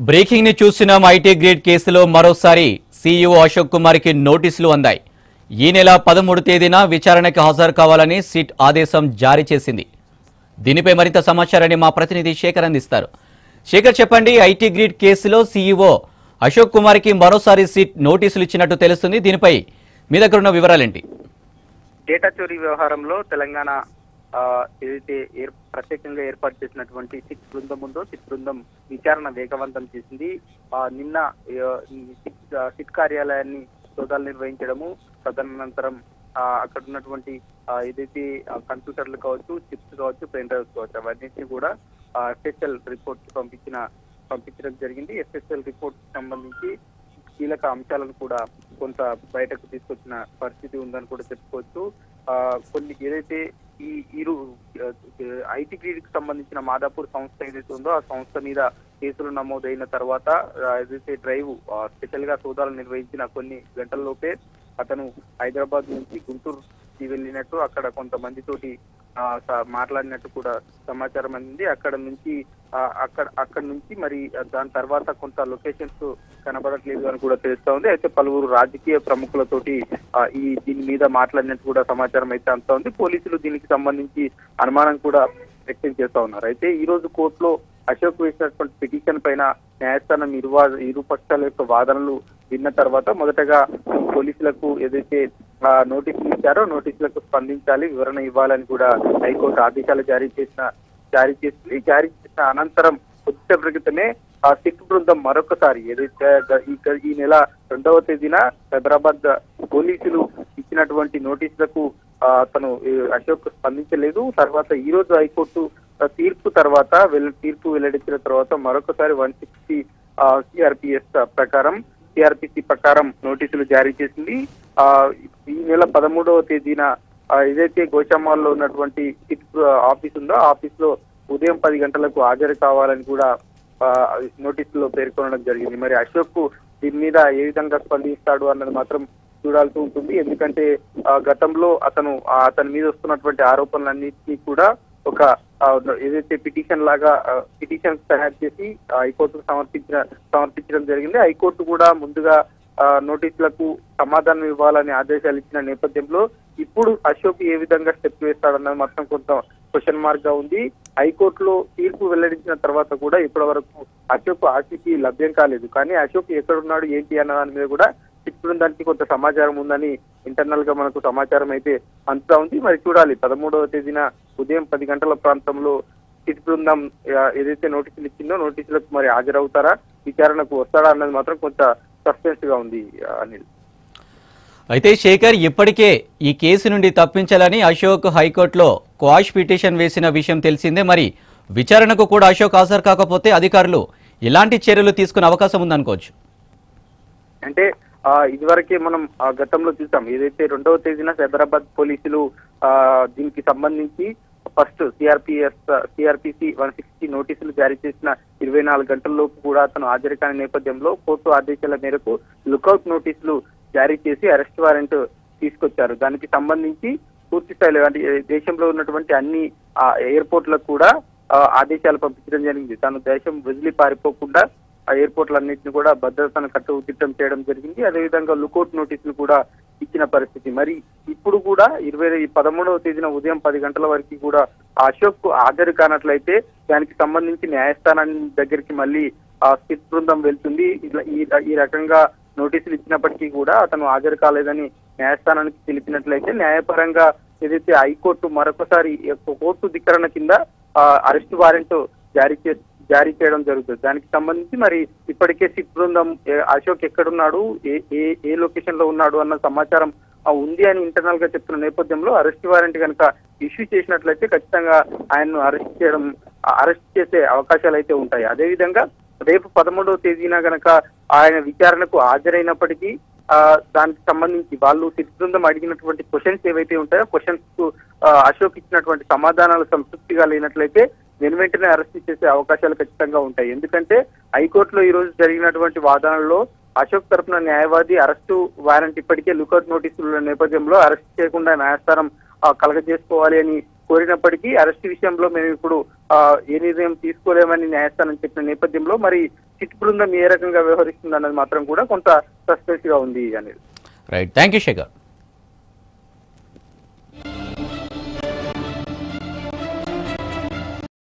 Breaking ని చూసినాం. IT grade కేసులో మరోసారి సీఈఓ అశోక్ కుమార్ కి నోటీసులు అందాయి. ఈ నెల 13 తేదీన విచారణకు హాజరు కావాలని సిట్ ఆదేశం జారీ చేసింది. దీనిపై మరింత సమాచారాన్ని మా ప్రతినిధి శేఖర్ అందిస్తారు. శేఖర్, చెప్పండి, ఐటీ గ్రేడ్ కేసులో సీఈఓ అశోక్ కుమార్ కి మరోసారి సిట్ నోటీసులు ఇచ్చినట్టు తెలుస్తుంది. దీనిపై మీ దగ్గర ఉన్న వివరాలేంటి? డేటా చోరీ వ్యవహారంలో తెలంగాణ ఏదైతే ప్రత్యేకంగా ఏర్పాటు చేసినటువంటి సిట్ బృందం ఉందో సిట్ బృందం విచారణ వేగవంతం చేసింది. నిన్న సిట్ కార్యాలయాన్ని సోదాలు నిర్వహించడము, తదనంతరం అక్కడ ఉన్నటువంటి ఏదైతే కంప్యూటర్లు కావచ్చు, చిప్స్ కావచ్చు, పెన్ డ్రైవ్స్ కావచ్చు, అవన్నింటినీ కూడా ఎఫ్ఎస్ఎల్ రిపోర్ట్ పంపించడం జరిగింది. ఎఫ్ఎస్ఎల్ రిపోర్ట్ సంబంధించి కీలక అంశాలను కూడా కొంత బయటకు తీసుకొచ్చిన పరిస్థితి ఉందని కూడా చెప్పుకోవచ్చు. కొన్ని ఏదైతే ఈ ఐటీ గ్రిడ్ కి సంబంధించిన మాదాపూర్ సంస్థ ఏదైతే ఉందో ఆ సంస్థ మీద కేసులు నమోదైన తర్వాత ఏదైతే డ్రైవ్ స్పెషల్ గా సోదాలు నిర్వహించిన కొన్ని గంటల్లోపే అతను హైదరాబాద్ నుంచి గుంటూరుకి వెళ్ళినట్టు, అక్కడ కొంతమందితోటి మాట్లాడినట్టు కూడా సమాచారం అందింది. అక్కడ నుంచి మరి దాని తర్వాత కొంత లొకేషన్స్ కనబడట్లేదు అని కూడా తెలుస్తా ఉంది. అయితే పలువురు రాజకీయ ప్రముఖులతోటి దీని మీద మాట్లాడినట్టు కూడా సమాచారం అయితే అంతా ఉంది. పోలీసులు దీనికి సంబంధించి అనుమానం కూడా వ్యక్తం చేస్తా ఉన్నారు. అయితే ఈ రోజు కోర్టులో అశోక్ వేసినటువంటి పిటిషన్ పైన న్యాయస్థానం ఇరు పక్షాల యొక్క వాదనలు విన్న తర్వాత మొదటగా పోలీసులకు ఏదైతే నోటీసులు ఇచ్చారో నోటీసులకు స్పందించాలి, వివరణ ఇవ్వాలని కూడా హైకోర్టు ఆదేశాలు జారీ చేసిన అనంతరం కొద్దిసేపటి క్రితమే ఆ సిట్ బృందం మరొకసారి ఏదైతే ఈ నెల 2వ తేదీన హైదరాబాద్ పోలీసులు ఇచ్చినటువంటి నోటీసులకు అతను అశోక్ స్పందించలేదు. తర్వాత ఈ రోజు హైకోర్టు తీర్పు వెల్లడించిన తర్వాత మరొకసారి 160 సిఆర్పిసి ప్రకారం నోటీసులు జారీ చేసింది. ఈ నెల 13వ తేదీన ఏదైతే గోషామాల్లో ఉన్నటువంటి సిట్ ఆఫీస్ ఉందో ఆఫీస్ లో ఉదయం 10 గంటలకు హాజరు కావాలని కూడా నోటీసులో పేర్కొనడం జరిగింది. మరి అశోక్ దీని మీద ఏ విధంగా స్పందిస్తాడు అన్నది మాత్రం చూడాల్సి ఉంటుంది. ఎందుకంటే గతంలో అతని మీద వస్తున్నటువంటి ఆరోపణలన్నింటినీ కూడా ఒక ఏదైతే పిటిషన్స్ తయారు చేసి హైకోర్టుకు సమర్పించడం జరిగింది. హైకోర్టు కూడా ముందుగా నోటీసులకు సమాధానం ఇవ్వాలని ఆదేశాలు ఇచ్చిన నేపథ్యంలో ఇప్పుడు అశోక్ ఏ విధంగా స్టెప్ వేస్తాడన్నది మాత్రం కొంత క్వశ్చన్ మార్క్ గా ఉంది. హైకోర్టులో తీర్పు వెల్లడించిన తర్వాత కూడా ఇప్పటి వరకు అశోక్ ఆచూకీ లభ్యం కాలేదు. కానీ అశోక్ ఎక్కడున్నాడు ఏంటి అన్న దాని మీద కూడా సిట్ బృందానికి కొంత సమాచారం ఉందని ఇంటర్నల్ గా మనకు సమాచారం అయితే అంతా ఉంది. మరి చూడాలి 13వ తేదీన ఉదయం 10 గంటల ప్రాంతంలో సిట్ బృందం ఏదైతే నోటీసులు ఇచ్చిందో నోటీసులకు మరి హాజరవుతారా, విచారణకు వస్తాడా అన్నది మాత్రం కొంత సస్పెన్స్ గా ఉంది. అనిల్, అయితే శేఖర్, ఇప్పటికే ఈ కేసు నుండి తప్పించాలని అశోక్ హైకోర్టులో క్వాష్ పిటిషన్ వేసిన విషయం తెలిసిందే. మరి విచారణకు కూడా అశోక్ హాజరు కాకపోతే అధికారులు ఎలాంటి చర్యలు తీసుకునే అవకాశం ఉందనుకోవచ్చు? అంటే ఇదివరకే మనం గతంలో చూసాం, ఏదైతే 2వ తేదీన హైదరాబాద్ పోలీసులు దీనికి సంబంధించి ఫస్ట్ సిఆర్పిసి 160 నోటీసులు జారీ చేసిన 24 గంటల్లోపు కూడా అతను హాజరు కాని నేపథ్యంలో కోర్టు ఆదేశాల మేరకు లుకౌట్ నోటీసులు జారీ చేసి అరెస్ట్ వారెంట్ తీసుకొచ్చారు. దానికి సంబంధించి పూర్తి స్థాయిలో అంటే దేశంలో ఉన్నటువంటి అన్ని ఎయిర్పోర్ట్లకు కూడా ఆదేశాలు పంపించడం జరిగింది. తను దేశం వదిలి పారిపోకుండా ఆ ఎయిర్పోర్ట్లన్నింటినీ కూడా భద్రతను కట్టుదిట్టం చేయడం జరిగింది. అదేవిధంగా లుకౌట్ నోటీసులు కూడా ఇచ్చిన పరిస్థితి. మరి ఇప్పుడు కూడా 13వ తేదీన ఉదయం 10 గంటల వరకు కూడా అశోక్ హాజరు కానట్లయితే దానికి సంబంధించి న్యాయస్థానం దగ్గరికి మళ్ళీ సిట్ బృందం వెళ్తుంది. ఈ రకంగా నోటీసులు ఇచ్చినప్పటికీ కూడా అతను హాజరు కాలేదని న్యాయస్థానానికి తెలిపినట్లయితే న్యాయపరంగా ఏదైతే హైకోర్టు మరొకసారి కోర్టు ధిక్కరణ కింద అరెస్ట్ వారెంట్ జారీ చేయడం జరుగుతుంది. దానికి సంబంధించి మరి ఇప్పటికే సిట్ బృందం అశోక్ ఎక్కడున్నాడు, ఏ లొకేషన్ లో ఉన్నాడు అన్న సమాచారం ఉంది అని ఇంటర్నల్ గా చెప్తున్న నేపథ్యంలో అరెస్ట్ వారెంట్ కనుక ఇష్యూ చేసినట్లయితే ఖచ్చితంగా ఆయన్ను అరెస్ట్ చేసే అవకాశాలు అయితే ఉంటాయి. అదేవిధంగా రేపు 13వ తేదీన గనక ఆయన విచారణకు హాజరైనప్పటికీ దానికి సంబంధించి వాళ్ళు సిట్ బృందం అడిగినటువంటి క్వశ్చన్స్ ఏవైతే ఉంటాయో క్వశ్చన్స్ కు అశోక్ ఇచ్చినటువంటి సమాధానాలు సంతృప్తిగా లేనట్లయితే వెంటనే అరెస్ట్ చేసే అవకాశాలు ఖచ్చితంగా ఉంటాయి. ఎందుకంటే హైకోర్టులో ఈ రోజు జరిగినటువంటి వాదనల్లో అశోక్ తరఫున న్యాయవాది అరెస్టు వారెంట్ ఇప్పటికే లుకౌట్ నోటీసుల నేపథ్యంలో అరెస్ట్ చేయకుండా న్యాయస్థానం కలగజేసుకోవాలి అని కోరినప్పటికీ అరెస్ట్ విషయంలో మేము ఇప్పుడు ఏ నిర్ణయం తీసుకోలేమని న్యాయస్థానం చెప్పిన నేపథ్యంలో మరి సిట్ బృందం ఏ రకంగా వ్యవహరిస్తుంది అన్నది మాత్రం కూడా కొంత సస్పెన్స్ గా ఉంది అనేది. Right, thank you Shekhar.